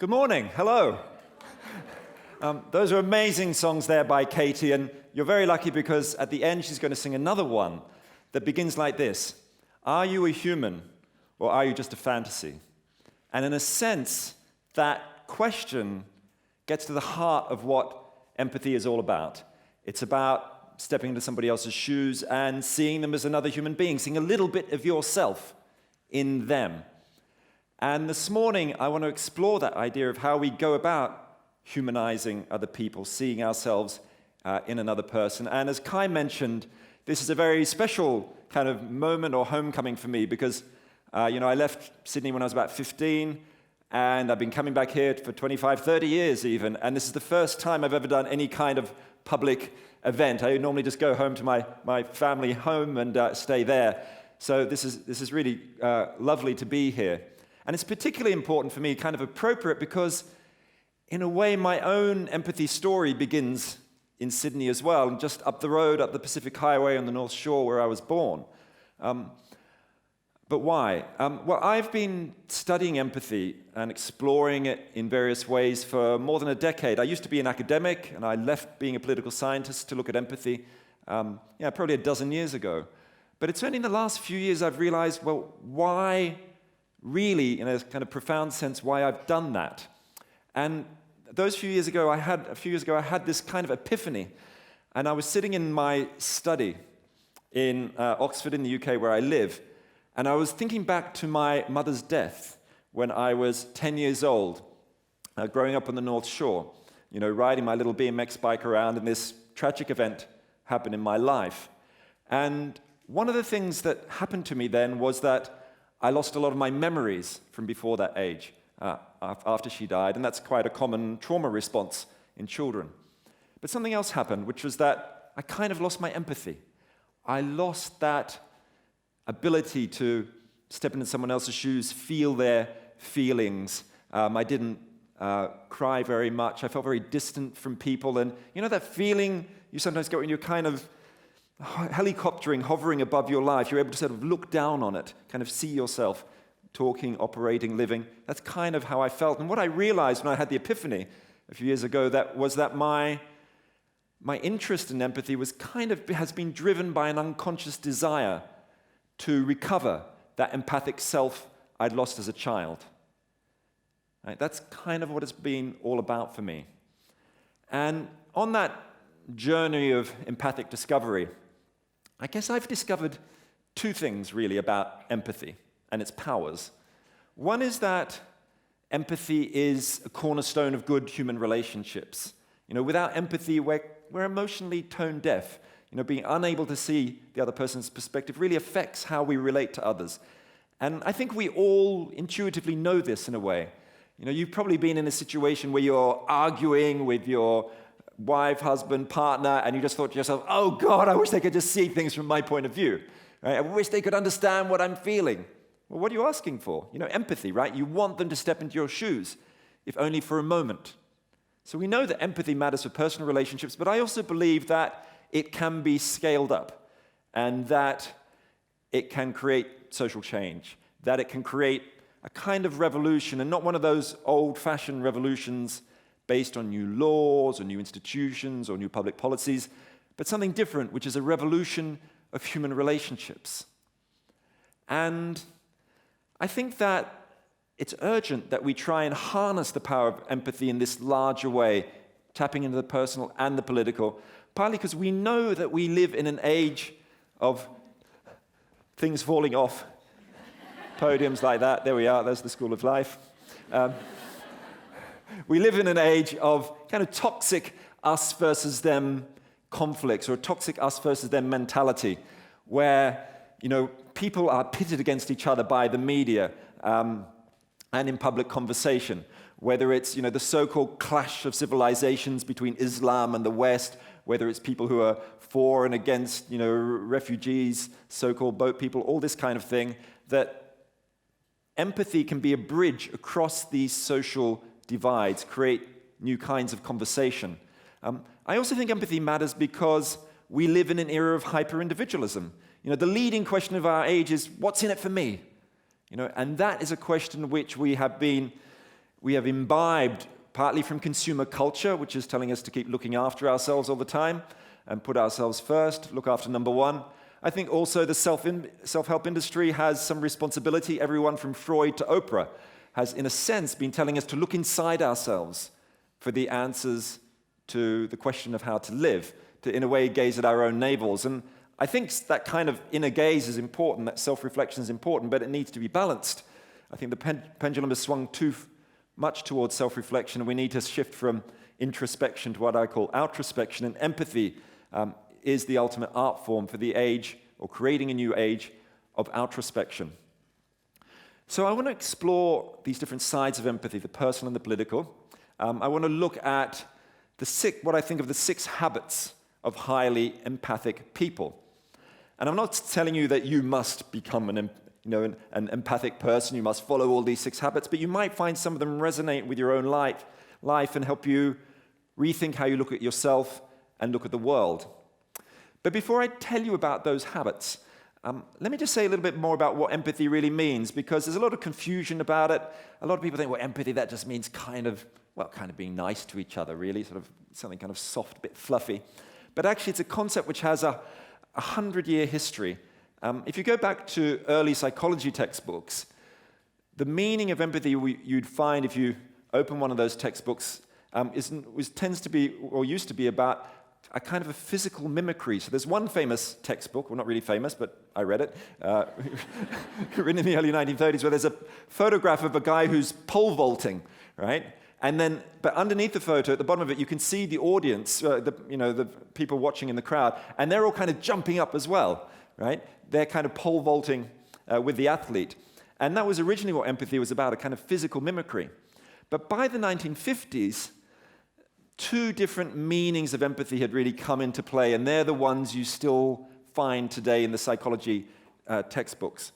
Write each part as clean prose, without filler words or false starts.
Good morning. Hello. Those are amazing songs there by Katie, and you're very lucky because at the end she's going to sing another one that begins like this. Are you a human or are you just a fantasy? And in a sense, that question gets to the heart of what empathy is all about. It's about stepping into somebody else's shoes and seeing them as another human being, seeing a little bit of yourself in them. And this morning, I want to explore that idea of how we go about humanizing other people, seeing ourselves in another person. And as Kai mentioned, this is a very special kind of moment or homecoming for me because, I left Sydney when I was about 15, and I've been coming back here for 25, 30 years even, and this is the first time I've ever done any kind of public event. I normally just go home to my family home and stay there. So this is really lovely to be here. And it's particularly important for me, kind of appropriate, because in a way my own empathy story begins in Sydney as well, and just up the road, up the Pacific Highway on the North Shore where I was born. But why? Well, I've been studying empathy and exploring it in various ways for more than a decade. I used to be an academic, and I left being a political scientist to look at empathy, probably a dozen years ago. But it's only in the last few years I've realized, well, why really, in a kind of profound sense, why I've done that. And a few years ago, I had this kind of epiphany. And I was sitting in my study in Oxford in the UK where I live, and I was thinking back to my mother's death when I was 10 years old, growing up on the North Shore, riding my little BMX bike around, and this tragic event happened in my life. And one of the things that happened to me then was that I lost a lot of my memories from before that age, after she died, and that's quite a common trauma response in children. But something else happened, which was that I kind of lost my empathy. I lost that ability to step into someone else's shoes, feel their feelings. I didn't cry very much. I felt very distant from people, and that feeling you sometimes get when you're kind of helicoptering, hovering above your life. You're able to sort of look down on it, kind of see yourself talking, operating, living. That's kind of how I felt. And what I realized when I had the epiphany a few years ago was that my interest in empathy has been driven by an unconscious desire to recover that empathic self I'd lost as a child. Right? That's kind of what it's been all about for me. And on that journey of empathic discovery, I guess I've discovered two things really about empathy and its powers. One is that empathy is a cornerstone of good human relationships. Without empathy, we're emotionally tone deaf. Being unable to see the other person's perspective really affects how we relate to others. And I think we all intuitively know this in a way. You've probably been in a situation where you're arguing with your wife, husband, partner, and you just thought to yourself, oh God, I wish they could just see things from my point of view. Right? I wish they could understand what I'm feeling. Well, what are you asking for? Empathy, right? You want them to step into your shoes, if only for a moment. So we know that empathy matters for personal relationships, but I also believe that it can be scaled up, and that it can create social change, that it can create a kind of revolution, and not one of those old-fashioned revolutions based on new laws or new institutions or new public policies, but something different, which is a revolution of human relationships. And I think that it's urgent that we try and harness the power of empathy in this larger way, tapping into the personal and the political, partly because we know that we live in an age of things falling off, podiums like that. There we are, there's the School of Life. We live in an age of kind of toxic us versus them conflicts, or a toxic us versus them mentality, where people are pitted against each other by the media and in public conversation. Whether it's the so-called clash of civilizations between Islam and the West, whether it's people who are for and against refugees, so-called boat people, all this kind of thing, that empathy can be a bridge across these social divides, create new kinds of conversation. I also think empathy matters because we live in an era of hyper-individualism. The leading question of our age is, what's in it for me? And that is a question which we have been We have imbibed partly from consumer culture, which is telling us to keep looking after ourselves all the time and put ourselves first, look after number one. I think also the self-help industry has some responsibility. Everyone from Freud to Oprah has, in a sense, been telling us to look inside ourselves for the answers to the question of how to live, to, in a way, gaze at our own navels. And I think that kind of inner gaze is important, that self-reflection is important, but it needs to be balanced. I think the pendulum has swung too much towards self-reflection, and we need to shift from introspection to what I call outrospection. And empathy is the ultimate art form for the age, or creating a new age, of outrospection. So I want to explore these different sides of empathy, the personal and the political. I want to look at what I think of the 6 habits of highly empathic people. And I'm not telling you that you must become an empathic person, you must follow all these 6 habits, but you might find some of them resonate with your own life and help you rethink how you look at yourself and look at the world. But before I tell you about those habits, let me just say a little bit more about what empathy really means, because there's a lot of confusion about it. A lot of people think, well, empathy, that just means kind of being nice to each other, really, sort of something kind of soft, a bit fluffy. But actually, it's a concept which has a 100-year history. If you go back to early psychology textbooks, the meaning of empathy you'd find if you open one of those textbooks tends to be, or used to be, about a kind of a physical mimicry. So there's one famous textbook, well, not really famous, but I read it, written in the early 1930s, where there's a photograph of a guy who's pole vaulting, right? And then, but underneath the photo, at the bottom of it, you can see the audience, the people watching in the crowd, and they're all kind of jumping up as well, right? They're kind of pole vaulting with the athlete. And that was originally what empathy was about, a kind of physical mimicry. But by the 1950s, 2 different meanings of empathy had really come into play, and they're the ones you still find today in the psychology textbooks.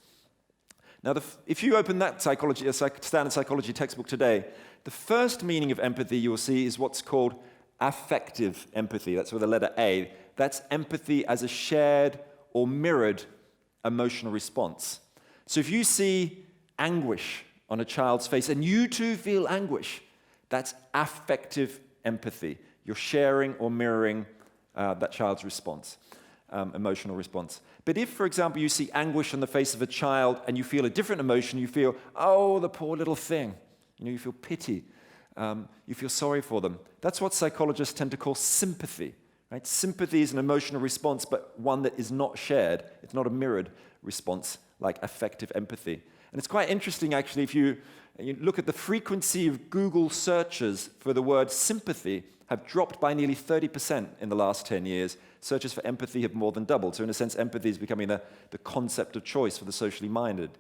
Now, if you open that standard psychology textbook today, the first meaning of empathy you will see is what's called affective empathy. That's with the letter A. That's empathy as a shared or mirrored emotional response. So if you see anguish on a child's face and you too feel anguish, that's affective empathy. You're sharing or mirroring that child's response, emotional response. But if, for example, you see anguish on the face of a child and you feel a different emotion, you feel, oh, the poor little thing. You feel pity. You feel sorry for them. That's what psychologists tend to call sympathy. Right? Sympathy is an emotional response, but one that is not shared. It's not a mirrored response like affective empathy. And it's quite interesting, actually, if you look at the frequency of Google searches for the word sympathy have dropped by nearly 30% in the last 10 years. Searches for empathy have more than doubled. So in a sense, empathy is becoming the concept of choice for the socially minded.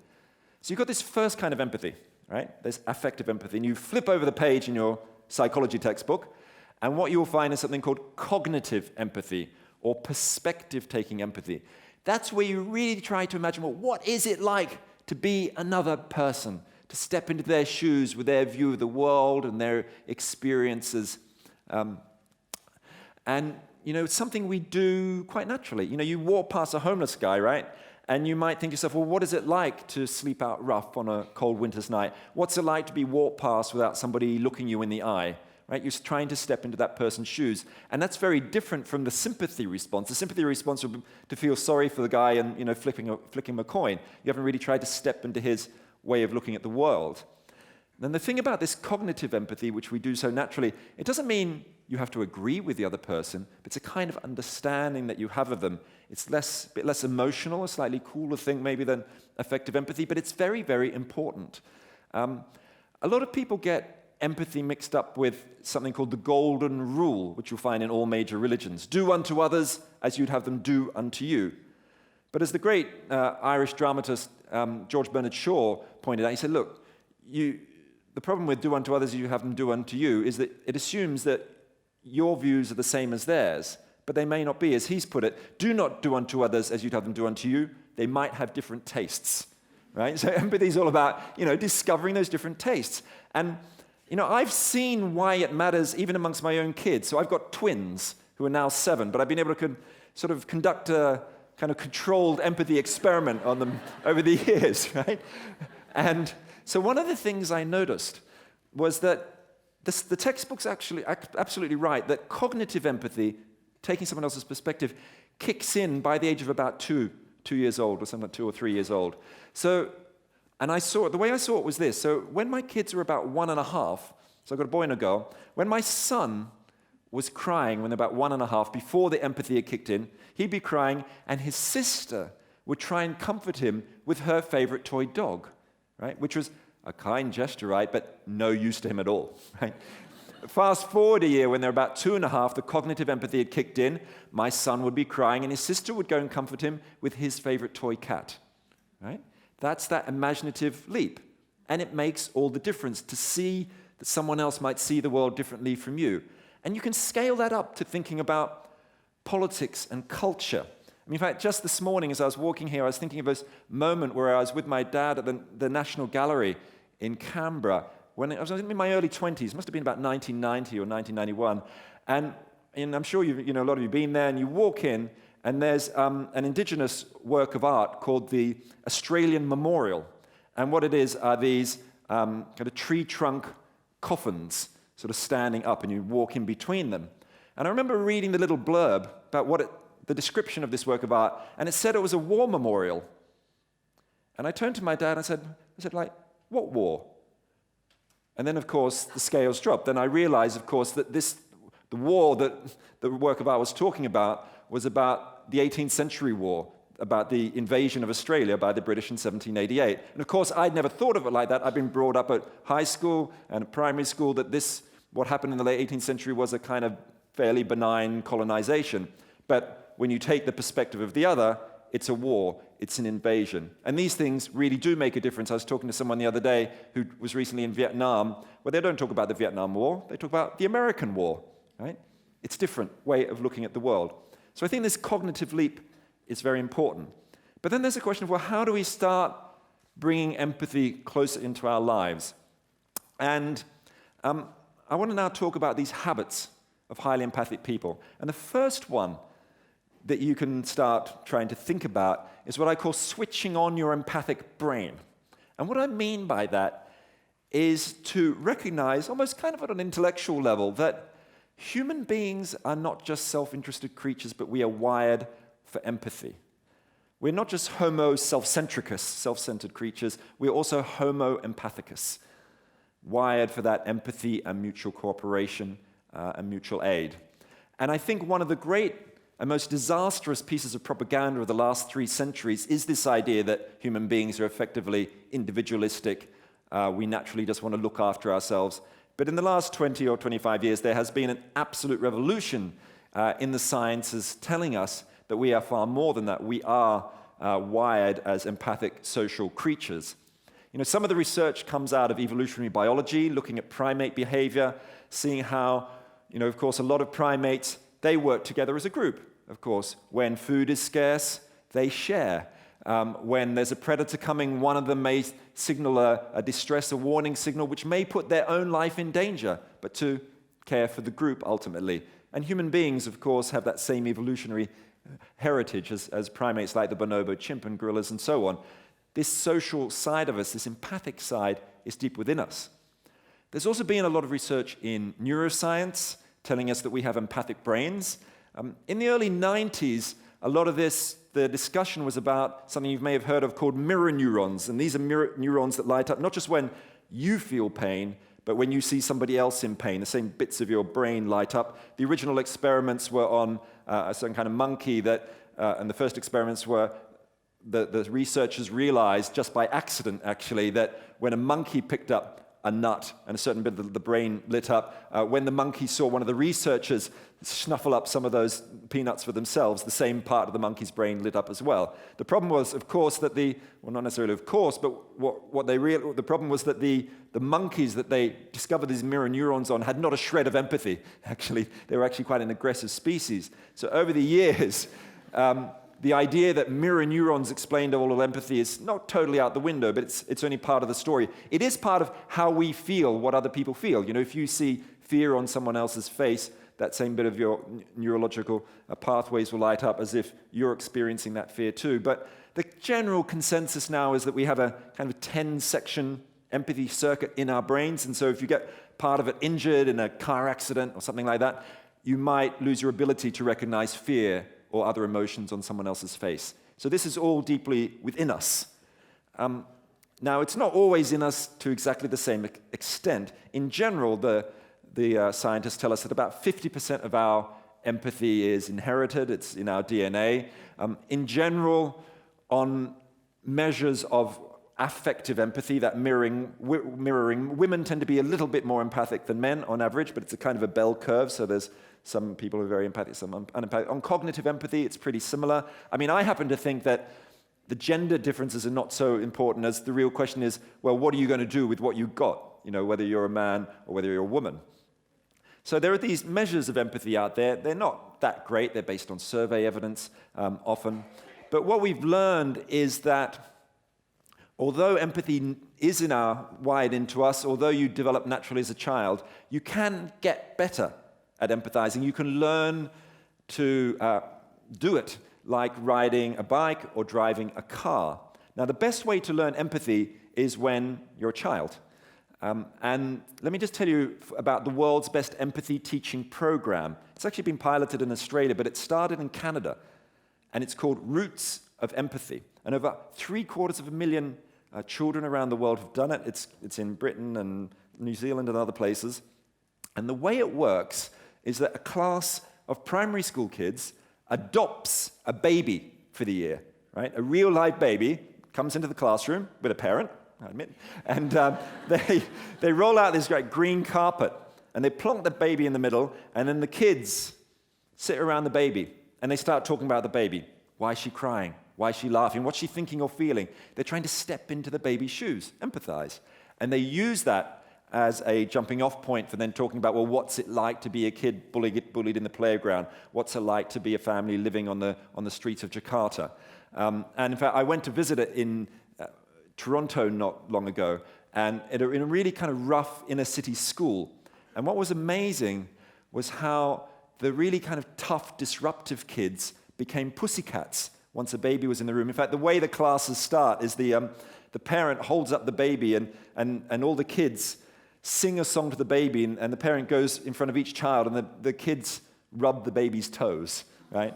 So you've got this first kind of empathy, right? There's affective empathy. And you flip over the page in your psychology textbook, and what you'll find is something called cognitive empathy, or perspective-taking empathy. That's where you really try to imagine, well, what is it like to be another person, to step into their shoes with their view of the world and their experiences. It's something we do quite naturally. You walk past a homeless guy, right? And you might think to yourself, well, what is it like to sleep out rough on a cold winter's night? What's it like to be walked past without somebody looking you in the eye? Right? You're trying to step into that person's shoes. And that's very different from the sympathy response. The sympathy response would be to feel sorry for the guy and flicking him a coin. You haven't really tried to step into his way of looking at the world. And the thing about this cognitive empathy, which we do so naturally, it doesn't mean you have to agree with the other person, but it's a kind of understanding that you have of them. It's a bit less emotional, a slightly cooler thing maybe than affective empathy, but it's very, very important. A lot of people get empathy mixed up with something called the golden rule, which you'll find in all major religions. Do unto others as you'd have them do unto you. But as the great Irish dramatist George Bernard Shaw pointed out, he said, look, the problem with do unto others as you have them do unto you is that it assumes that your views are the same as theirs, but they may not be. As he's put it, do not do unto others as you'd have them do unto you. They might have different tastes, right? So empathy is all about, discovering those different tastes. And I've seen why it matters even amongst my own kids. So I've got twins who are now 7, but I've been able to sort of conduct a kind of controlled empathy experiment on them over the years, right? And so one of the things I noticed was that the textbook's actually absolutely right, that cognitive empathy, taking someone else's perspective, kicks in by the age of about 2 years old, or something like 2 or 3 years old. So, and the way I saw it was this. So when my kids were about 1.5, so I've got a boy and a girl, when my son was crying when about 1.5, before the empathy had kicked in, he'd be crying, and his sister would try and comfort him with her favorite toy dog, right? Which was a kind gesture, right? But no use to him at all, right? Fast forward a year, when they're about 2.5, the cognitive empathy had kicked in. My son would be crying, and his sister would go and comfort him with his favorite toy cat, right? That's that imaginative leap. And it makes all the difference to see that someone else might see the world differently from you. And you can scale that up to thinking about politics and culture. I mean, in fact, just this morning as I was walking here, I was thinking of this moment where I was with my dad at the National Gallery in Canberra, when I was in my early 20s, must have been about 1990 or 1991. And I'm sure a lot of you have been there, and you walk in, and there's an indigenous work of art called the Australian Memorial. And what it is are these kind of tree trunk coffins sort of standing up, and you walk in between them. And I remember reading the little blurb about the description of this work of art, and it said it was a war memorial. And I turned to my dad and I said, like, what war? And then, of course, the scales dropped. Then I realized, of course, that the war that the work of art was talking about was about the 18th century war, about the invasion of Australia by the British in 1788. And of course, I'd never thought of it like that. I'd been brought up at high school and primary school that what happened in the late 18th century was a kind of fairly benign colonization. But when you take the perspective of the other, it's a war, it's an invasion. And these things really do make a difference. I was talking to someone the other day who was recently in Vietnam, where they don't talk about the Vietnam War, they talk about the American War, right? It's a different way of looking at the world. So I think this cognitive leap is very important. But then there's a question of, well, how do we start bringing empathy closer into our lives? And I want to now talk about these habits of highly empathic people. And the first one that you can start trying to think about is what I call switching on your empathic brain. And what I mean by that is to recognize, almost kind of at an intellectual level, that human beings are not just self-interested creatures, but we are wired for empathy. We're not just homo self-centricus, self-centered creatures, we're also homo empathicus, wired for that empathy and mutual cooperation and mutual aid. And I think one of the great and most disastrous pieces of propaganda of the last 3 centuries is this idea that human beings are effectively individualistic. We naturally just want to look after ourselves. But in the last 20 or 25 years, there has been an absolute revolution in the sciences telling us that we are far more than that. We are wired as empathic social creatures. Some of the research comes out of evolutionary biology, looking at primate behavior, seeing how, of course, a lot of primates, they work together as a group, of course. When food is scarce, they share. When there's a predator coming, one of them may signal a distress, a warning signal, which may put their own life in danger, but to care for the group ultimately. And human beings, of course, have that same evolutionary heritage as primates like the bonobo chimp and gorillas and so on. This social side of us, this empathic side, is deep within us. There's also been a lot of research in neuroscience telling us that we have empathic brains. In the early 90s, a lot of the discussion was about something you may have heard of called mirror neurons. And these are mirror neurons that light up not just when you feel pain, but when you see somebody else in pain, the same bits of your brain light up. The original experiments were on a certain kind of monkey and the first experiments were the researchers realized just by accident, actually, that when a monkey picked up a nut and a certain bit of the brain lit up, when the monkey saw one of the researchers snuffle up some of those peanuts for themselves, the same part of the monkey's brain lit up as well. The problem was, of course, that not necessarily of course, but the problem was that the monkeys that they discovered these mirror neurons on had not a shred of empathy. Actually, they were actually quite an aggressive species. So over the years, the idea that mirror neurons explained all of empathy is not totally out the window, but it's only part of the story. It is part of how we feel what other people feel. If you see fear on someone else's face, that same bit of your neurological pathways will light up as if you're experiencing that fear too. But the general consensus now is that we have a kind of 10-section empathy circuit in our brains, and so if you get part of it injured in a car accident or something like that, you might lose your ability to recognize fear or other emotions on someone else's face. So this is all deeply within us. Now, it's not always in us to exactly the same extent. In general, the scientists tell us that about 50% of our empathy is inherited, it's in our DNA. In general, on measures of affective empathy, that mirroring, women tend to be a little bit more empathic than men on average, but it's a kind of a bell curve, so there's some people who are very empathic, some unempathic. On cognitive empathy, it's pretty similar. I mean, I happen to think that the gender differences are not so important as the real question is, well, what are you going to do with what you've got? You know, whether you're a man or whether you're a woman. So there are these measures of empathy out there. They're not that great. They're based on survey evidence often. But what we've learned is that although empathy is wired into us, although you develop naturally as a child, you can get better at empathizing. You can learn to do it, like riding a bike or driving a car. Now, the best way to learn empathy is when you're a child. And let me just tell you about the world's best empathy teaching program. It's actually been piloted in Australia, but it started in Canada. And it's called Roots of Empathy. And over 750,000 children around the world have done it. It's in Britain and New Zealand and other places. And the way it works is that a class of primary school kids adopts a baby for the year, right? A real live baby comes into the classroom with a parent, I admit, and they roll out this great green carpet, and they plonk the baby in the middle, and then the kids sit around the baby, and they start talking about the baby. Why is she crying? Why is she laughing? What's she thinking or feeling? They're trying to step into the baby's shoes, empathize. And they use that as a jumping off point for then talking about, well, what's it like to be a kid bullied in the playground? What's it like to be a family living on the streets of Jakarta? And in fact, I went to visit it in Toronto not long ago, and in a really kind of rough inner city school. And what was amazing was how the really kind of tough, disruptive kids became pussycats once a baby was in the room. In fact, the way the classes start is the parent holds up the baby, and all the kids sing a song to the baby, and the parent goes in front of each child, and the kids rub the baby's toes, right?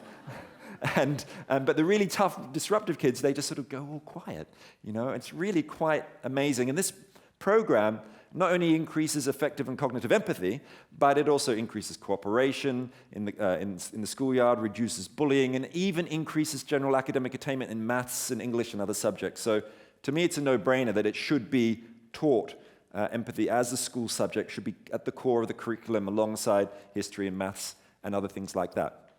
But the really tough, disruptive kids, they just sort of go all quiet. You know, it's really quite amazing. And this program not only increases affective and cognitive empathy, but it also increases cooperation in the schoolyard, reduces bullying, and even increases general academic attainment in maths and English and other subjects. So to me, it's a no-brainer that it should be taught. Empathy as a school subject should be at the core of the curriculum alongside history and maths and other things like that.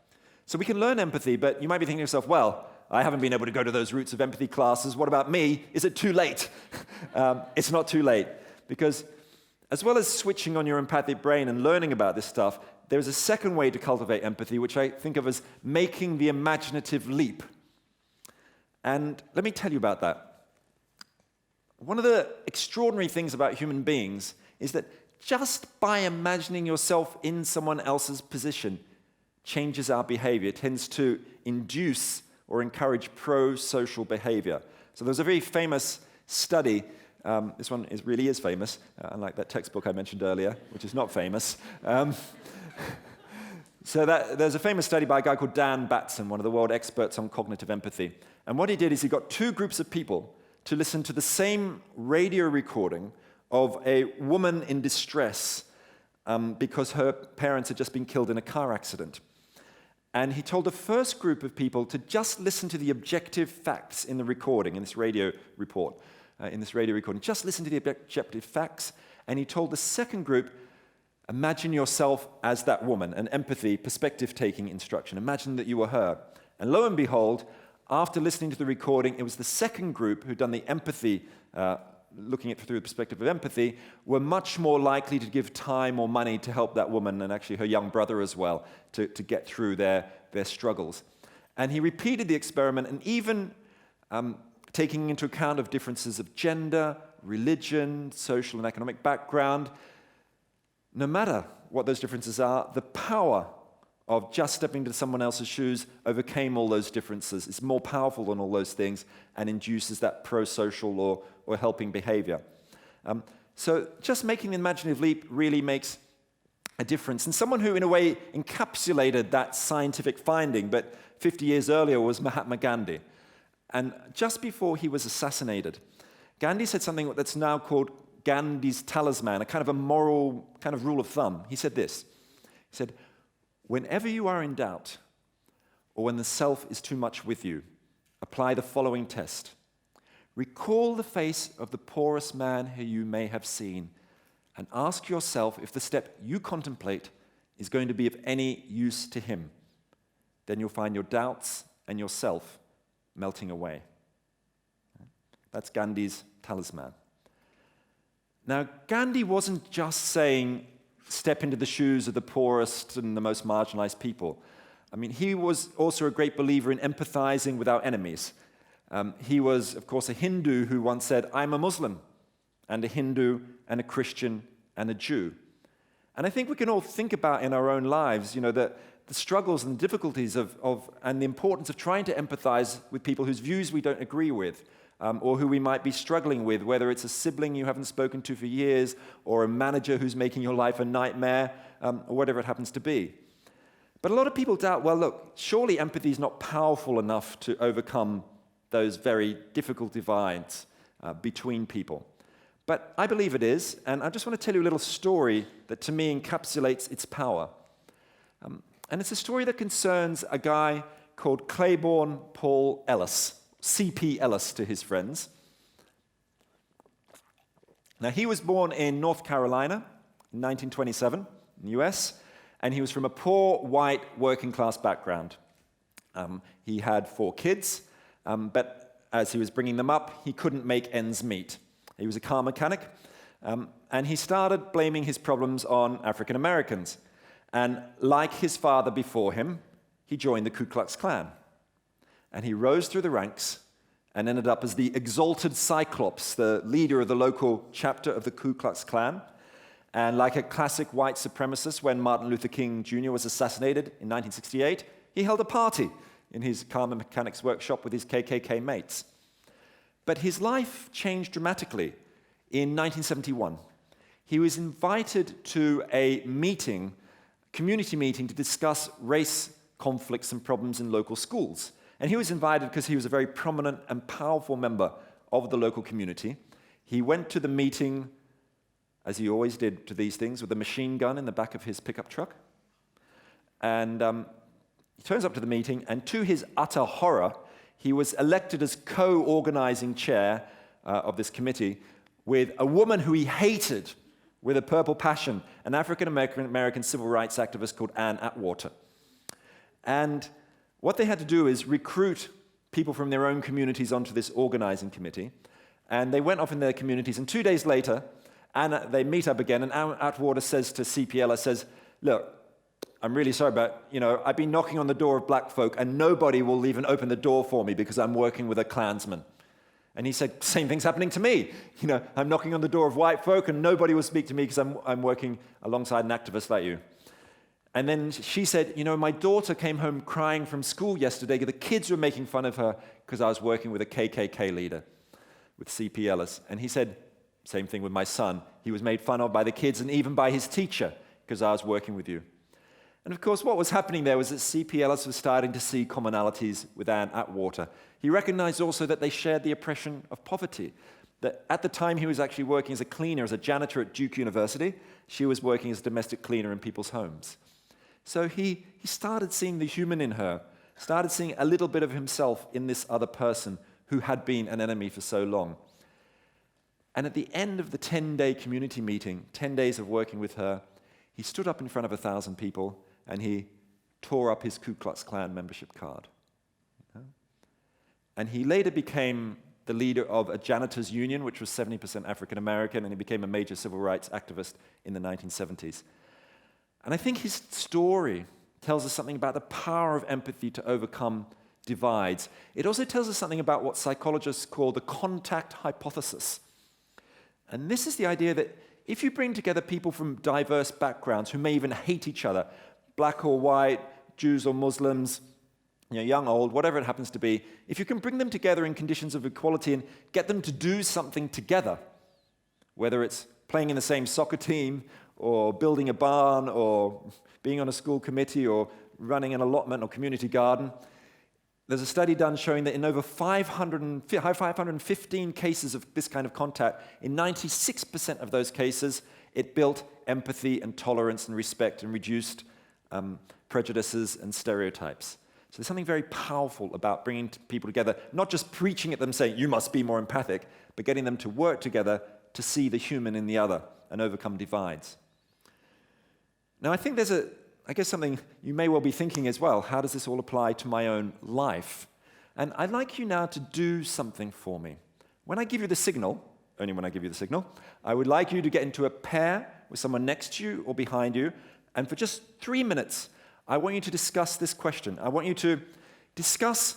So we can learn empathy, but you might be thinking to yourself, well, I haven't been able to go to those Roots of Empathy classes. What about me? Is it too late? It's not too late, because as well as switching on your empathic brain and learning about this stuff, there's a second way to cultivate empathy, which I think of as making the imaginative leap. And let me tell you about that. One of the extraordinary things about human beings is that just by imagining yourself in someone else's position changes our behavior. It tends to induce or encourage pro-social behavior. So there's a very famous study. This one really is famous, unlike that textbook I mentioned earlier, which is not famous. So there's a famous study by a guy called Dan Batson, one of the world experts on cognitive empathy. And what he did is he got two groups of people to listen to the same radio recording of a woman in distress because her parents had just been killed in a car accident. And he told the first group of people to just listen to the objective facts in the recording, in this radio report, just listen to the objective facts. And he told the second group, imagine yourself as that woman, an empathy, perspective-taking instruction. Imagine that you were her. And lo and behold, after listening to the recording, it was the second group who'd done the empathy, looking at it through the perspective of empathy, were much more likely to give time or money to help that woman, and actually her young brother as well, to get through their struggles. And he repeated the experiment, and even taking into account of differences of gender, religion, social and economic background, no matter what those differences are, the power of just stepping into someone else's shoes overcame all those differences. It's more powerful than all those things and induces that pro-social or helping behavior. So just making the imaginative leap really makes a difference. And someone who, in a way, encapsulated that scientific finding, but 50 years earlier, was Mahatma Gandhi. And just before he was assassinated, Gandhi said something that's now called Gandhi's Talisman, a kind of a moral kind of rule of thumb. He said this. He said, "Whenever you are in doubt, or when the self is too much with you, apply the following test. Recall the face of the poorest man who you may have seen, and ask yourself if the step you contemplate is going to be of any use to him. Then you'll find your doubts and yourself melting away." That's Gandhi's Talisman. Now, Gandhi wasn't just saying, step into the shoes of the poorest and the most marginalized people. I mean, he was also a great believer in empathizing with our enemies. He was, of course, a Hindu who once said, "I'm a Muslim," and a Hindu and a Christian and a Jew. And I think we can all think about in our own lives, the struggles and the difficulties and the importance of trying to empathize with people whose views we don't agree with, or who we might be struggling with, whether it's a sibling you haven't spoken to for years, or a manager who's making your life a nightmare, or whatever it happens to be. But a lot of people doubt, well, look, surely empathy is not powerful enough to overcome those very difficult divides between people. But I believe it is, and I just want to tell you a little story that to me encapsulates its power. And it's a story that concerns a guy called Claiborne Paul Ellis, C.P. Ellis to his friends. Now, he was born in North Carolina in 1927 in the US, and he was from a poor, white, working-class background. He had 4 kids, but as he was bringing them up, he couldn't make ends meet. He was a car mechanic, and he started blaming his problems on African Americans. And like his father before him, he joined the Ku Klux Klan. And he rose through the ranks and ended up as the exalted Cyclops, the leader of the local chapter of the Ku Klux Klan. And like a classic white supremacist, when Martin Luther King Jr. was assassinated in 1968, he held a party in his car mechanics workshop with his KKK mates. But his life changed dramatically in 1971. He was invited to a meeting, community meeting, to discuss race conflicts and problems in local schools. And he was invited because he was a very prominent and powerful member of the local community. He went to the meeting, as he always did to these things, with a machine gun in the back of his pickup truck. And he turns up to the meeting, and to his utter horror, he was elected as co-organizing chair of this committee with a woman who he hated with a purple passion, an African-American civil rights activist called Ann Atwater. And what they had to do is recruit people from their own communities onto this organizing committee. And they went off in their communities, and 2 days later, they meet up again, and Ann Atwater says to CPL, says, "Look, I'm really sorry, but I've been knocking on the door of black folk, and nobody will even open the door for me because I'm working with a Klansman." And he said, "Same thing's happening to me. I'm knocking on the door of white folk, and nobody will speak to me because I'm working alongside an activist like you." And then she said, "My daughter came home crying from school yesterday. The kids were making fun of her because I was working with a KKK leader, with C.P. Ellis." And he said, "Same thing with my son. He was made fun of by the kids and even by his teacher because I was working with you." And of course, what was happening there was that C.P. Ellis was starting to see commonalities with Ann Atwater. He recognized also that they shared the oppression of poverty. That at the time he was actually working as a cleaner, as a janitor at Duke University, she was working as a domestic cleaner in people's homes. So he started seeing the human in her, started seeing a little bit of himself in this other person who had been an enemy for so long. And at the end of the 10-day community meeting, 10 days of working with her, he stood up in front of 1,000 people and he tore up his Ku Klux Klan membership card. And he later became the leader of a janitors union, which was 70% African American, and he became a major civil rights activist in the 1970s. And I think his story tells us something about the power of empathy to overcome divides. It also tells us something about what psychologists call the contact hypothesis. And this is the idea that if you bring together people from diverse backgrounds who may even hate each other, black or white, Jews or Muslims, young, old, whatever it happens to be, if you can bring them together in conditions of equality and get them to do something together, whether it's playing in the same soccer team, or building a barn, or being on a school committee, or running an allotment or community garden. There's a study done showing that in over 515 cases of this kind of contact, in 96% of those cases, it built empathy and tolerance and respect and reduced prejudices and stereotypes. So there's something very powerful about bringing people together, not just preaching at them saying, you must be more empathic, but getting them to work together to see the human in the other and overcome divides. Now, I think there's something you may well be thinking as well. How does this all apply to my own life? And I'd like you now to do something for me. When I give you the signal, only when I give you the signal, I would like you to get into a pair with someone next to you or behind you, and for just 3 minutes, I want you to discuss this question. I want you to discuss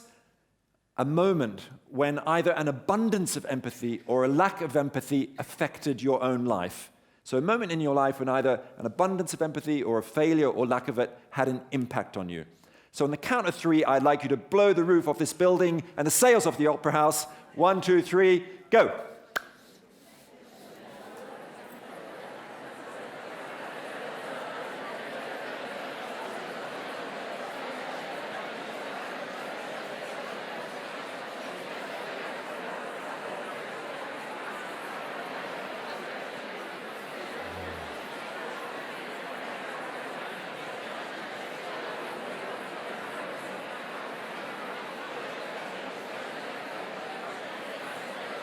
a moment when either an abundance of empathy or a lack of empathy affected your own life. So a moment in your life when either an abundance of empathy or a failure or lack of it had an impact on you. So on the count of 3, I'd like you to blow the roof off this building and the sails off the Opera House. 1, 2, 3, go.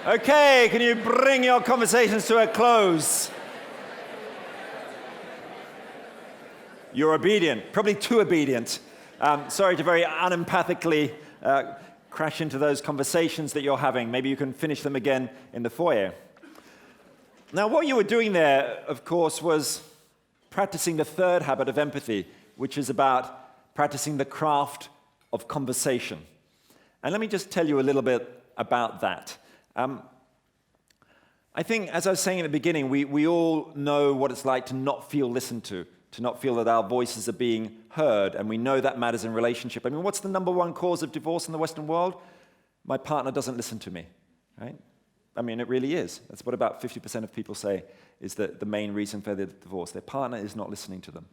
Okay, can you bring your conversations to a close? You're obedient, probably too obedient. Sorry to very unempathically crash into those conversations that you're having. Maybe you can finish them again in the foyer. Now, what you were doing there, of course, was practicing the third habit of empathy, which is about practicing the craft of conversation. And let me just tell you a little bit about that. I think, as I was saying at the beginning, we all know what it's like to not feel listened to not feel that our voices are being heard, and we know that matters in relationship. I mean, what's the number one cause of divorce in the Western world? My partner doesn't listen to me, right? I mean, it really is. That's what about 50% of people say is that the main reason for their divorce. Their partner is not listening to them.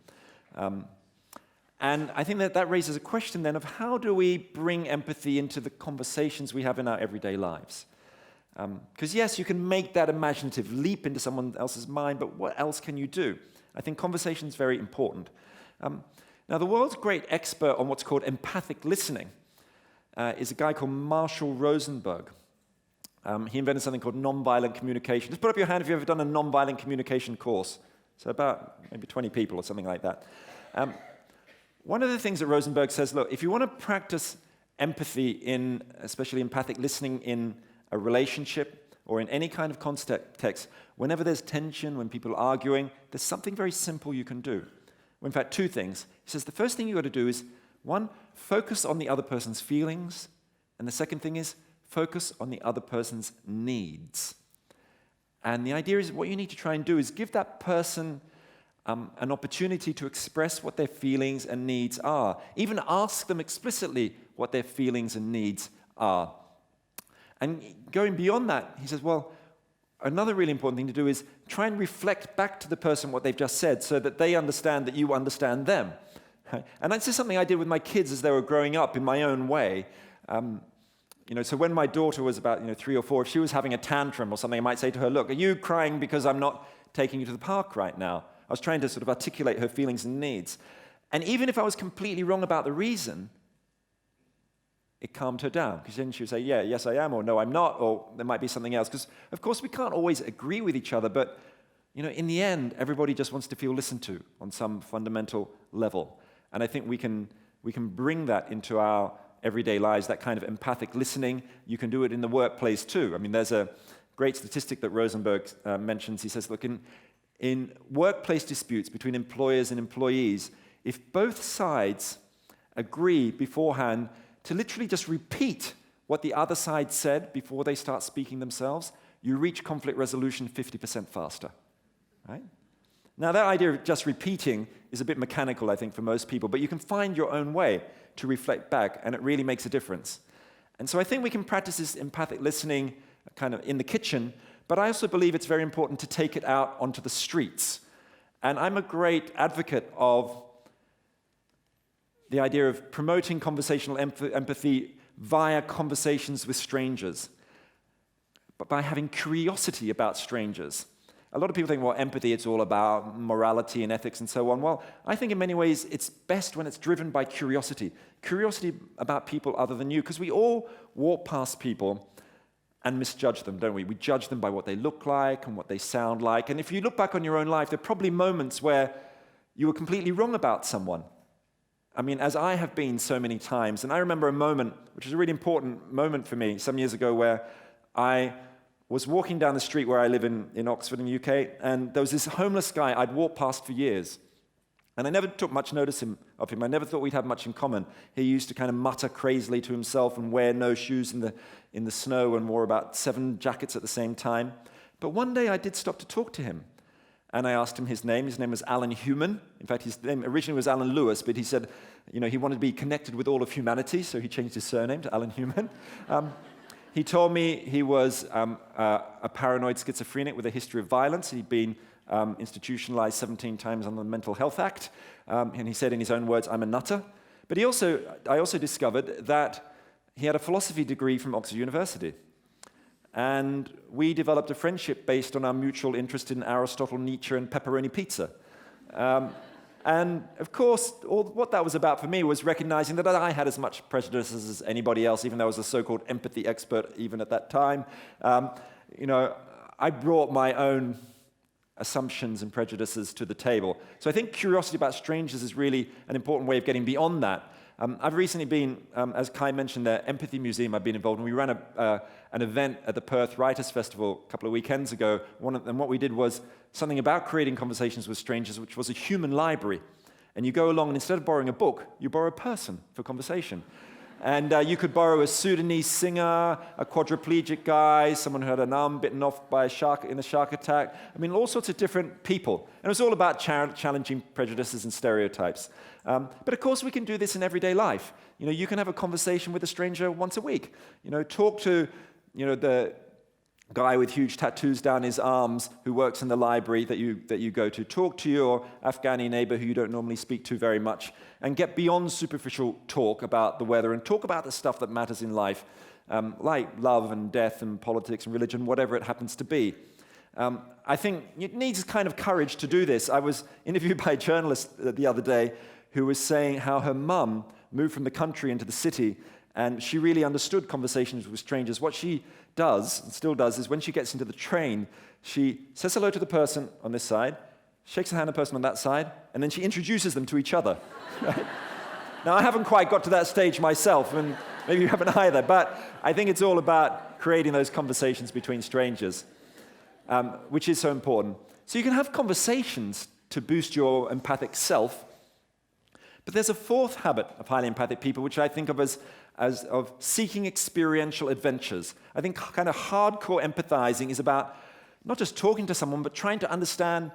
And I think that raises a question then of how do we bring empathy into the conversations we have in our everyday lives? Because yes, you can make that imaginative leap into someone else's mind, but what else can you do? I think conversation is very important. Now, the world's great expert on what's called empathic listening is a guy called Marshall Rosenberg. He invented something called nonviolent communication. Just put up your hand if you've ever done a nonviolent communication course. So about maybe 20 people or something like that. One of the things that Rosenberg says, look, if you want to practice empathy especially empathic listening in a relationship or in any kind of context, whenever there's tension, when people are arguing, there's something very simple you can do. Well, in fact, 2 things. He says the first thing you've got to do is, 1, focus on the other person's feelings, and the second thing is focus on the other person's needs. And the idea is what you need to try and do is give that person an opportunity to express what their feelings and needs are. Even ask them explicitly what their feelings and needs are. And going beyond that, he says, well, another really important thing to do is try and reflect back to the person what they've just said so that they understand that you understand them. And that's just something I did with my kids as they were growing up in my own way. So when my daughter was about 3 or 4, if she was having a tantrum or something, I might say to her, look, are you crying because I'm not taking you to the park right now? I was trying to sort of articulate her feelings and needs. And even if I was completely wrong about the reason, it calmed her down, because then she would say, yeah, yes I am, or no I'm not, or there might be something else. Because, of course, we can't always agree with each other, but in the end, everybody just wants to feel listened to on some fundamental level. And I think we can bring that into our everyday lives, that kind of empathic listening. You can do it in the workplace too. I mean, there's a great statistic that Rosenberg mentions. He says, look, in workplace disputes between employers and employees, if both sides agree beforehand to literally just repeat what the other side said before they start speaking themselves, you reach conflict resolution 50% faster, right? Now, that idea of just repeating is a bit mechanical, I think, for most people, but you can find your own way to reflect back, and it really makes a difference. And so I think we can practice this empathic listening kind of in the kitchen, But I also believe it's very important to take it out onto the streets. And I'm a great advocate of the idea of promoting conversational empathy via conversations with strangers, but by having curiosity about strangers. A lot of people think, well, empathy, it's all about morality and ethics and so on. Well, I think in many ways it's best when it's driven by curiosity. Curiosity about people other than you, because we all walk past people and misjudge them, don't we? We judge them by what they look like and what they sound like. And if you look back on your own life, there are probably moments where you were completely wrong about someone. I mean, as I have been so many times. And I remember a moment, which was a really important moment for me some years ago, where I was walking down the street where I live in Oxford in the UK, and there was this homeless guy I'd walked past for years. And I never took much notice of him. I never thought we'd have much in common. He used to kind of mutter crazily to himself and wear no shoes in the snow and wore about 7 jackets at the same time. But one day I did stop to talk to him. And I asked him his name. His name was Alan Human. In fact, his name originally was Alan Lewis, but he said, he wanted to be connected with all of humanity, so he changed his surname to Alan Human. He told me he was a paranoid schizophrenic with a history of violence. He'd been institutionalized 17 times under the Mental Health Act. And he said in his own words, I'm a nutter. But I also discovered that he had a philosophy degree from Oxford University. And we developed a friendship based on our mutual interest in Aristotle, Nietzsche, and pepperoni pizza. And of course, what that was about for me was recognizing that I had as much prejudices as anybody else, even though I was a so-called empathy expert even at that time. I brought my own assumptions and prejudices to the table. So I think curiosity about strangers is really an important way of getting beyond that. I've recently been, as Kai mentioned, the Empathy Museum I've been involved in. We ran an event at the Perth Writers' Festival a couple of weekends ago, and what we did was something about creating conversations with strangers, which was a human library. And you go along, and instead of borrowing a book, you borrow a person for conversation. And you could borrow a Sudanese singer, a quadriplegic guy, someone who had an arm bitten off by a shark in a shark attack. I mean, all sorts of different people. And it was all about challenging prejudices and stereotypes. But of course, we can do this in everyday life. You can have a conversation with a stranger once a week. Talk to, the guy with huge tattoos down his arms who works in the library that you go to. Talk to your Afghani neighbor who you don't normally speak to very much, and get beyond superficial talk about the weather and talk about the stuff that matters in life, like love and death and politics and religion, whatever it happens to be. I think it needs kind of courage to do this. I was interviewed by a journalist the other day who was saying how her mum moved from the country into the city, and she really understood conversations with strangers. What she does, and still does, is when she gets into the train, she says hello to the person on this side, shakes the hand of the person on that side, and then she introduces them to each other. Right? Now, I haven't quite got to that stage myself, and maybe you haven't either, but I think it's all about creating those conversations between strangers, which is so important. So you can have conversations to boost your empathic self, but there's a fourth habit of highly empathic people, which I think of as of seeking experiential adventures. I think kind of hardcore empathizing is about not just talking to someone, but trying to understand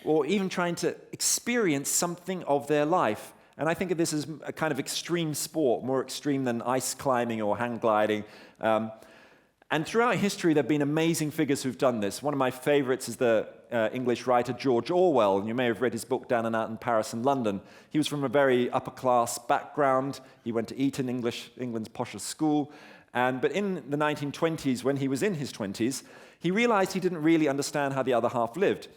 or even trying to experience something of their life. And I think of this as a kind of extreme sport, more extreme than ice climbing or hang gliding. And throughout history, there have been amazing figures who've done this. One of my favorites is the English writer George Orwell, and you may have read his book Down and Out in Paris and London. He was from a very upper-class background. He went to Eton, England's poshest school. But in the 1920s, when he was in his 20s, he realized he didn't really understand how the other half lived.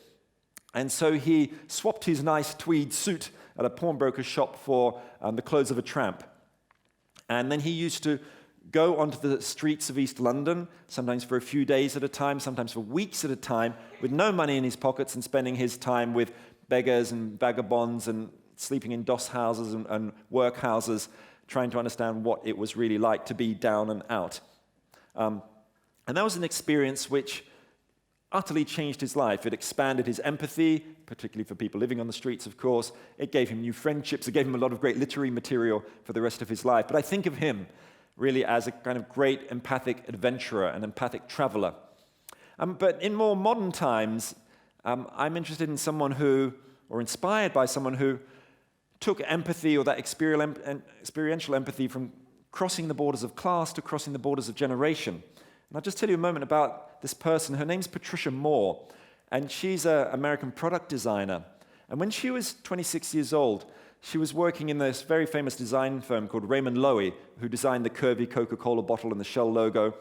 And so he swapped his nice tweed suit at a pawnbroker's shop for the clothes of a tramp. And then he used to go onto the streets of East London, sometimes for a few days at a time, sometimes for weeks at a time, with no money in his pockets and spending his time with beggars and vagabonds and sleeping in doss houses and workhouses, trying to understand what it was really like to be down and out. And that was an experience which utterly changed his life. It expanded his empathy, particularly for people living on the streets, of course. It gave him new friendships. It gave him a lot of great literary material for the rest of his life. But I think of him really as a kind of great empathic adventurer, an empathic traveler. But in more modern times, I'm interested in someone who, or inspired by someone who took empathy or that experiential empathy from crossing the borders of class to crossing the borders of generation. And I'll just tell you a moment about this person. Her name's Patricia Moore, and she's an American product designer. And when she was 26 years old, she was working in this very famous design firm called Raymond Loewy, who designed the curvy Coca-Cola bottle and the Shell logo.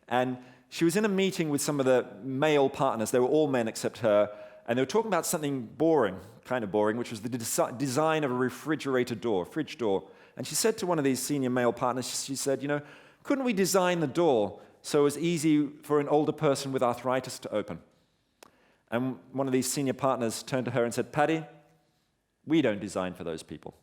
And she was in a meeting with some of the male partners. They were all men except her. And they were talking about something boring, kind of boring, which was the design of a refrigerator door, fridge door. And she said to one of these senior male partners, she said, couldn't we design the door so it was easy for an older person with arthritis to open? And one of these senior partners turned to her and said, Patty, we don't design for those people.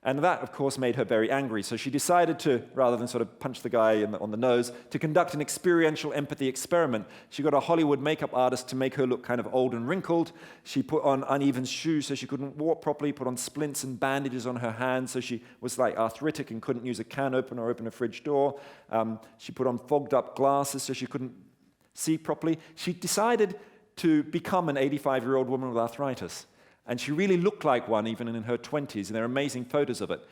And that, of course, made her very angry. So she decided to, rather than sort of punch the guy on the nose, to conduct an experiential empathy experiment. She got a Hollywood makeup artist to make her look kind of old and wrinkled. She put on uneven shoes so she couldn't walk properly, put on splints and bandages on her hands so she was like arthritic and couldn't use a can opener or open a fridge door. She put on fogged up glasses so she couldn't see properly. She decided to become an 85-year-old woman with arthritis. And she really looked like one even in her 20s, and there are amazing photos of it.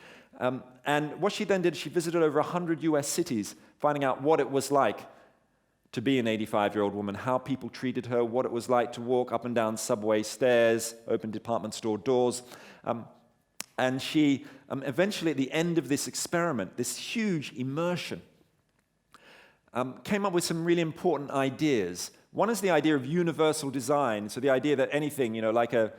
And what she then did, she visited over 100 US cities, finding out what it was like to be an 85-year-old woman, how people treated her, what it was like to walk up and down subway stairs, open department store doors. And she eventually, at the end of this experiment, this huge immersion, came up with some really important ideas. One is the idea of universal design, so the idea that anything, like a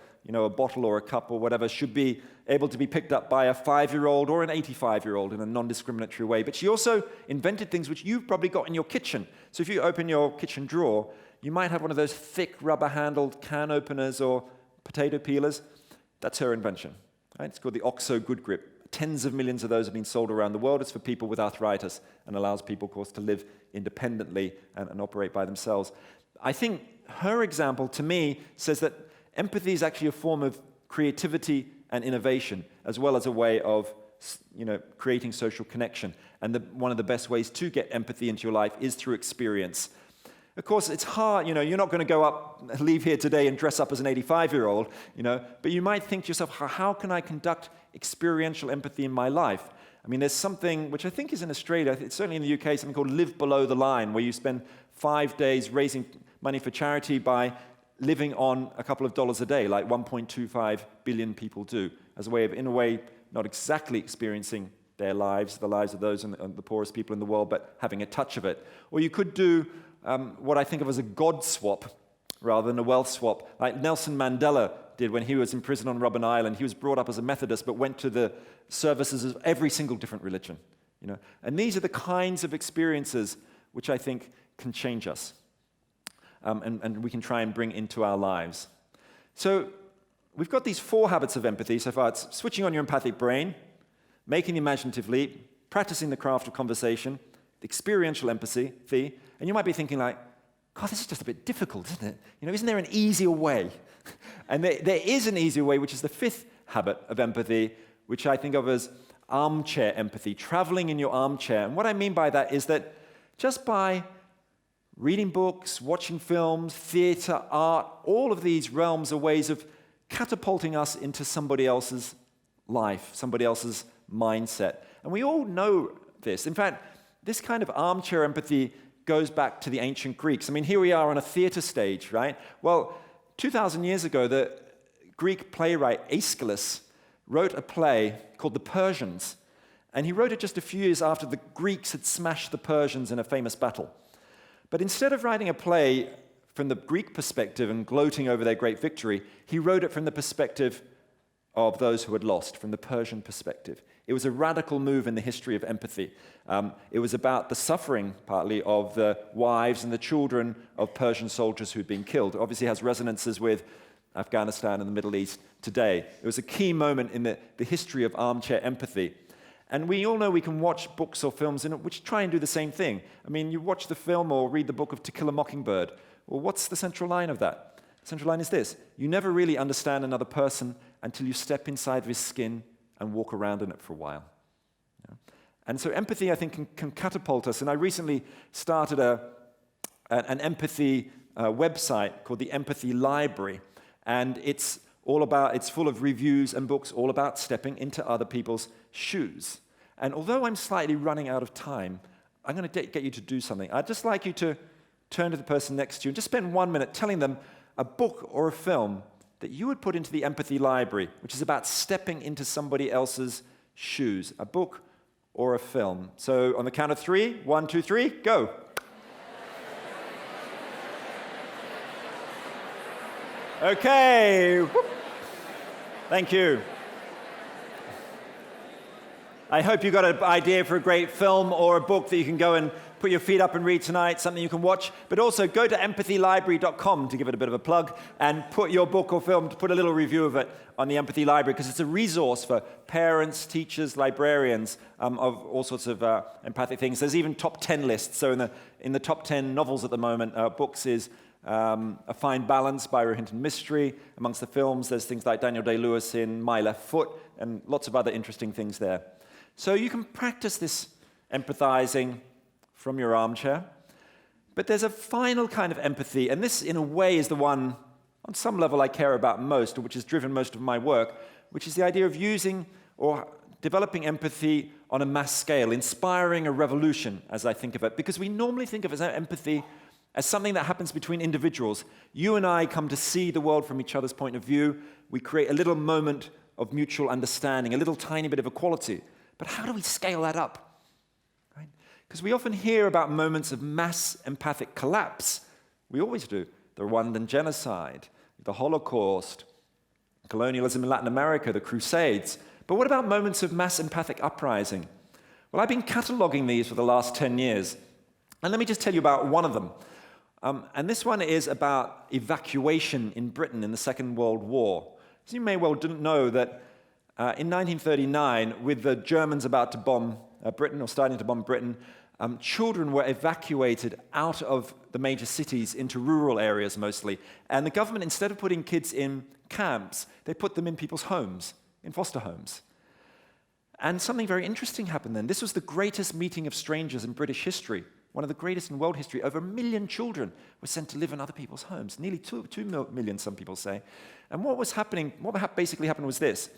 bottle or a cup or whatever, should be able to be picked up by a 5-year-old or an 85-year-old in a non-discriminatory way. But she also invented things which you've probably got in your kitchen. So if you open your kitchen drawer, you might have one of those thick rubber-handled can openers or potato peelers. That's her invention. Right? It's called the OXO Good Grip. Tens of millions of those have been sold around the world. It's for people with arthritis and allows people, of course, to live independently and operate by themselves. I think her example, to me, says that empathy is actually a form of creativity and innovation, as well as a way of, creating social connection. And one of the best ways to get empathy into your life is through experience. Of course, it's hard, you're not going to leave here today and dress up as an 85-year-old, but you might think to yourself, how can I conduct experiential empathy in my life? I mean, there's something which I think is in Australia, it's certainly in the UK, something called Live Below the Line, where you spend 5 days raising money for charity by living on a couple of dollars a day, like 1.25 billion people do, as a way of, in a way, not exactly experiencing their lives, the lives of those and the poorest people in the world, but having a touch of it. Or you could do what I think of as a God swap rather than a wealth swap, like Nelson Mandela did when he was in prison on Robben Island. He was brought up as a Methodist, but went to the services of every single different religion. And these are the kinds of experiences which I think can change us. And we can try and bring into our lives. So we've got these 4 habits of empathy so far. It's switching on your empathic brain, making the imaginative leap, practicing the craft of conversation, experiential empathy, and you might be thinking like, God, this is just a bit difficult, isn't it? Isn't there an easier way? And there is an easier way, which is the 5th habit of empathy, which I think of as armchair empathy, traveling in your armchair. And what I mean by that is that just by reading books, watching films, theater, art, all of these realms are ways of catapulting us into somebody else's life, somebody else's mindset. And we all know this. In fact, this kind of armchair empathy goes back to the ancient Greeks. I mean, here we are on a theater stage, right? Well, 2,000 years ago, the Greek playwright Aeschylus wrote a play called The Persians. And he wrote it just a few years after the Greeks had smashed the Persians in a famous battle. But instead of writing a play from the Greek perspective and gloating over their great victory, he wrote it from the perspective of those who had lost, from the Persian perspective. It was a radical move in the history of empathy. It was about the suffering, partly, of the wives and the children of Persian soldiers who'd been killed. It obviously has resonances with Afghanistan and the Middle East today. It was a key moment in the history of armchair empathy. And we all know we can watch books or films which try and do the same thing. I mean, you watch the film or read the book of To Kill a Mockingbird. Well, what's the central line of that? The central line is this: you never really understand another person until you step inside of his skin and walk around in it for a while. And so empathy, I think, can catapult us. And I recently started an empathy website called the Empathy Library. And it's full of reviews and books all about stepping into other people's shoes. And although I'm slightly running out of time, I'm going to get you to do something. I'd just like you to turn to the person next to you and just spend 1 minute telling them a book or a film that you would put into the empathy library, which is about stepping into somebody else's shoes. A book or a film. So on the count of 3, 1, 2, 3, go. Okay. Whoop. Thank you. I hope you got an idea for a great film or a book that you can go and put your feet up and read tonight, something you can watch. But also go to empathylibrary.com to give it a bit of a plug and put your book or film, to put a little review of it on the Empathy Library, because it's a resource for parents, teachers, librarians of all sorts of empathic things. There's even top 10 lists. So in the top 10 novels at the moment, books is A Fine Balance by Rohinton Mystery. Amongst the films, there's things like Daniel Day-Lewis in My Left Foot and lots of other interesting things there. So you can practice this empathizing from your armchair. But there's a final kind of empathy, and this, in a way, is the one, on some level, I care about most, or which has driven most of my work, which is the idea of using or developing empathy on a mass scale, inspiring a revolution, as I think of it. Because we normally think of empathy as something that happens between individuals. You and I come to see the world from each other's point of view. We create a little moment of mutual understanding, a little tiny bit of equality. But how do we scale that up? Because we often hear about moments of mass empathic collapse. We always do. The Rwandan genocide, the Holocaust, colonialism in Latin America, the Crusades. But what about moments of mass empathic uprising? Well, I've been cataloging these for the last 10 years. And let me just tell you about one of them. And this one is about evacuation in Britain in the Second World War. So you may well didn't know that in 1939, with the Germans about to bomb Britain, or starting to bomb Britain, children were evacuated out of the major cities into rural areas mostly. And the government, instead of putting kids in camps, they put them in people's homes, in foster homes. And something very interesting happened then. This was the greatest meeting of strangers in British history, one of the greatest in world history. Over 1 million children were sent to live in other people's homes, nearly 2 million, some people say. And what basically happened was this,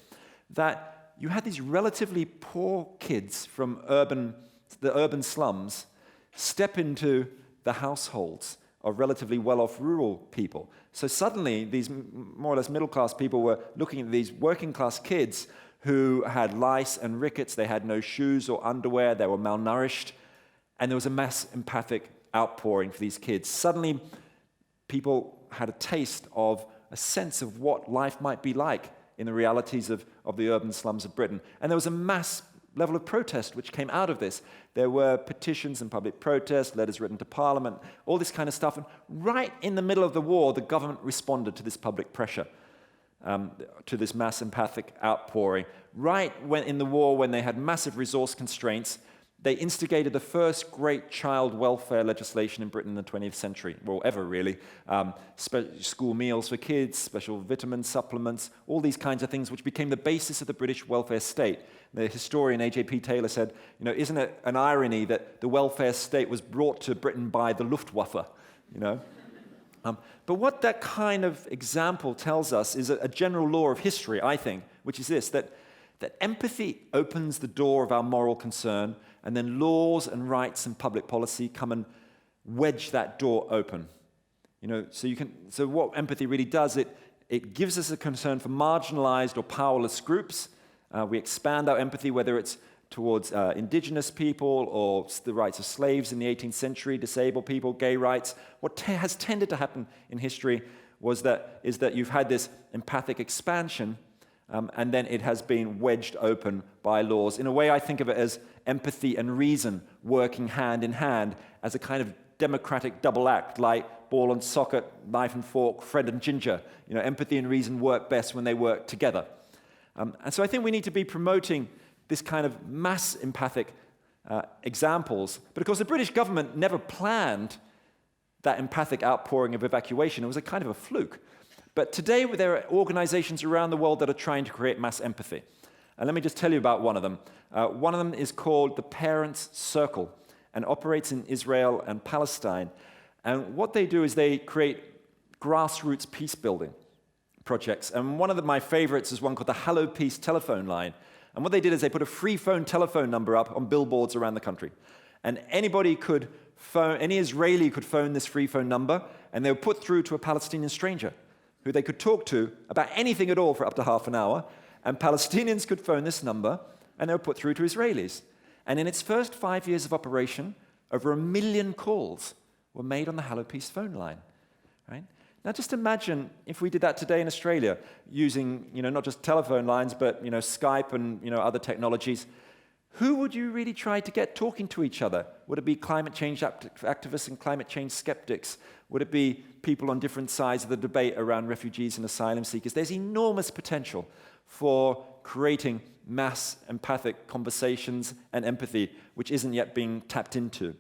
that you had these relatively poor kids from the urban slums step into the households of relatively well-off rural people. So suddenly, these more or less middle-class people were looking at these working-class kids who had lice and rickets, they had no shoes or underwear, they were malnourished, and there was a mass empathic outpouring for these kids. Suddenly, people had a taste of a sense of what life might be like in the realities of the urban slums of Britain. And there was a mass level of protest which came out of this. There were petitions and public protests, letters written to Parliament, all this kind of stuff. And right in the middle of the war, the government responded to this public pressure, to this mass empathic outpouring. Right when in the war, when they had massive resource constraints, they instigated the first great child welfare legislation in Britain in the 20th century, well, ever really. School meals for kids, special vitamin supplements, all these kinds of things which became the basis of the British welfare state. The historian A.J.P. Taylor said, isn't it an irony that the welfare state was brought to Britain by the Luftwaffe, But what that kind of example tells us is a general law of history, I think, which is this, that empathy opens the door of our moral concern, and then laws and rights and public policy come and wedge that door open. So what empathy really does, it gives us a concern for marginalized or powerless groups. We expand our empathy, whether it's towards indigenous people or the rights of slaves in the 18th century, disabled people, gay rights. What has tended to happen in history is that you've had this empathic expansion, and then it has been wedged open by laws. In a way, I think of it as empathy and reason working hand in hand as a kind of democratic double act, like ball and socket, knife and fork, Fred and Ginger. Empathy and reason work best when they work together. And so I think we need to be promoting this kind of mass empathic examples. But of course, the British government never planned that empathic outpouring of evacuation. It was a kind of a fluke. But today, there are organizations around the world that are trying to create mass empathy. And let me just tell you about one of them. One of them is called the Parents' Circle and operates in Israel and Palestine. And what they do is they create grassroots peace-building projects. And one of my favorites is one called the Hallo Peace telephone line. And what they did is they put a free phone telephone number up on billboards around the country. And anybody could phone, any Israeli could phone this free phone number, and they were put through to a Palestinian stranger who they could talk to about anything at all for up to half an hour. And Palestinians could phone this number, and they were put through to Israelis. And in its first 5 years of operation, over 1 million calls were made on the Hello Peace phone line. Right? Now just imagine if we did that today in Australia, using not just telephone lines, but Skype and other technologies. Who would you really try to get talking to each other? Would it be climate change activists and climate change skeptics? Would it be people on different sides of the debate around refugees and asylum seekers? There's enormous potential for creating mass empathic conversations and empathy, which isn't yet being tapped into.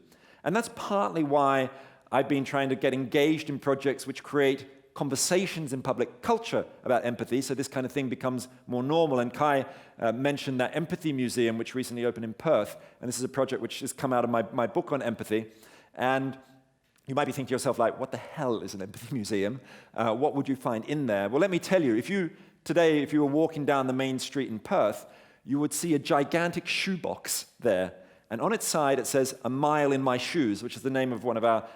And that's partly why I've been trying to get engaged in projects which create conversations in public culture about empathy, so this kind of thing becomes more normal. And Kai mentioned that Empathy Museum, which recently opened in Perth, and this is a project which has come out of my book on empathy. And you might be thinking to yourself, like, what the hell is an empathy museum? What would you find in there? Well, let me tell you, if you were walking down the main street in Perth, you would see a gigantic shoebox there. And on its side, it says, "A Mile in My Shoes," which is the name of one of our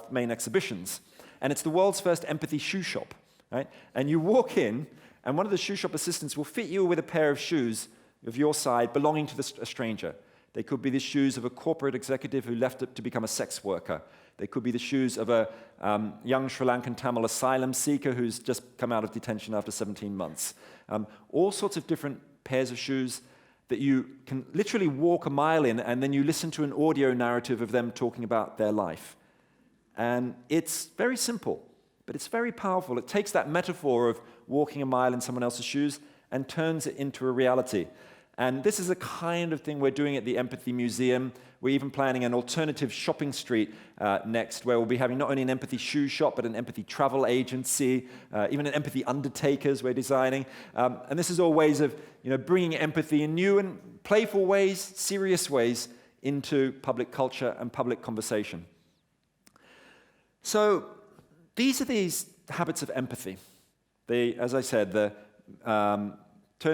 main exhibitions. And it's the world's first empathy shoe shop. Right? And you walk in, and one of the shoe shop assistants will fit you with a pair of shoes of your side belonging to a stranger. They could be the shoes of a corporate executive who left it to become a sex worker. They could be the shoes of a young Sri Lankan Tamil asylum seeker who's just come out of detention after 17 months. All sorts of different pairs of shoes that you can literally walk a mile in, and then you listen to an audio narrative of them talking about their life. And it's very simple, but it's very powerful. It takes that metaphor of walking a mile in someone else's shoes and turns it into a reality. And this is the kind of thing we're doing at the Empathy Museum. We're even planning an alternative shopping street next, where we'll be having not only an empathy shoe shop, but an empathy travel agency, even an empathy undertakers we're designing. And this is all ways of bringing empathy in new and playful ways, serious ways, into public culture and public conversation. So these are these habits of empathy. As I said,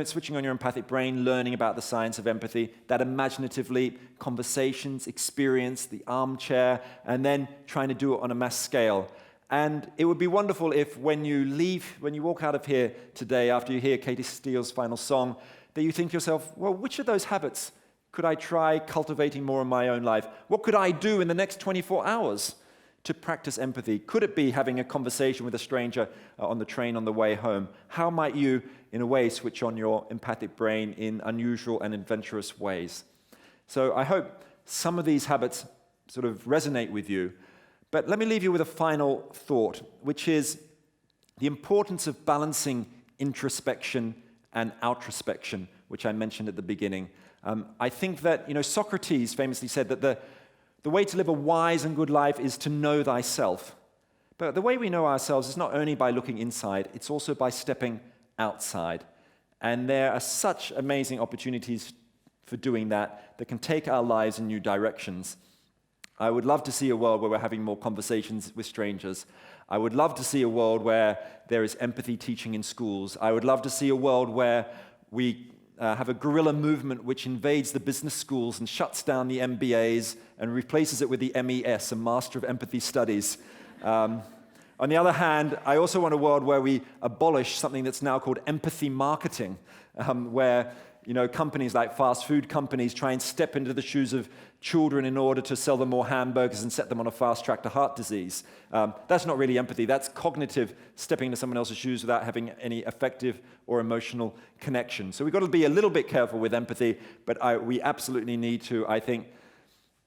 switching on your empathic brain, learning about the science of empathy, that imaginative leap, conversations, experience, the armchair, and then trying to do it on a mass scale. And it would be wonderful if when you walk out of here today, after you hear Katie Steele's final song, that you think to yourself, well, which of those habits could I try cultivating more in my own life? What could I do in the next 24 hours to practice empathy? Could it be having a conversation with a stranger on the train on the way home? How might you, in a way, switch on your empathic brain in unusual and adventurous ways? So I hope some of these habits sort of resonate with you. But let me leave you with a final thought, which is the importance of balancing introspection and outrospection, which I mentioned at the beginning. I think that Socrates famously said that the way to live a wise and good life is to know thyself. But the way we know ourselves is not only by looking inside, it's also by stepping outside. And there are such amazing opportunities for doing that can take our lives in new directions. I would love to see a world where we're having more conversations with strangers. I would love to see a world where there is empathy teaching in schools. I would love to see a world where we have a guerrilla movement which invades the business schools and shuts down the MBAs and replaces it with the MES, a Master of Empathy Studies. On the other hand, I also want a world where we abolish something that's now called empathy marketing, where companies like fast food companies try and step into the shoes of children in order to sell them more hamburgers and set them on a fast track to heart disease. That's not really empathy. That's cognitive, stepping into someone else's shoes without having any affective or emotional connection. So we've got to be a little bit careful with empathy, but we absolutely need to, I think,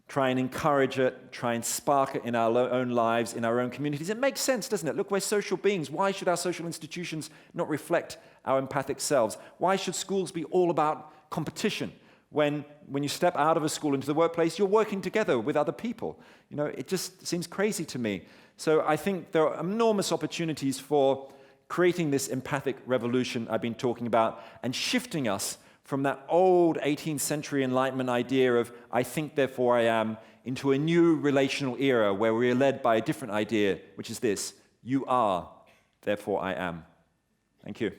try and encourage it, try and spark it in our own lives, in our own communities. It makes sense, doesn't it? Look, we're social beings. Why should our social institutions not reflect our empathic selves? Why should schools be all about competition? When you step out of a school into the workplace, you're working together with other people. It just seems crazy to me. So I think there are enormous opportunities for creating this empathic revolution I've been talking about and shifting us from that old 18th century Enlightenment idea of I think, therefore I am, into a new relational era where we are led by a different idea, which is this: you are, therefore I am. Thank you.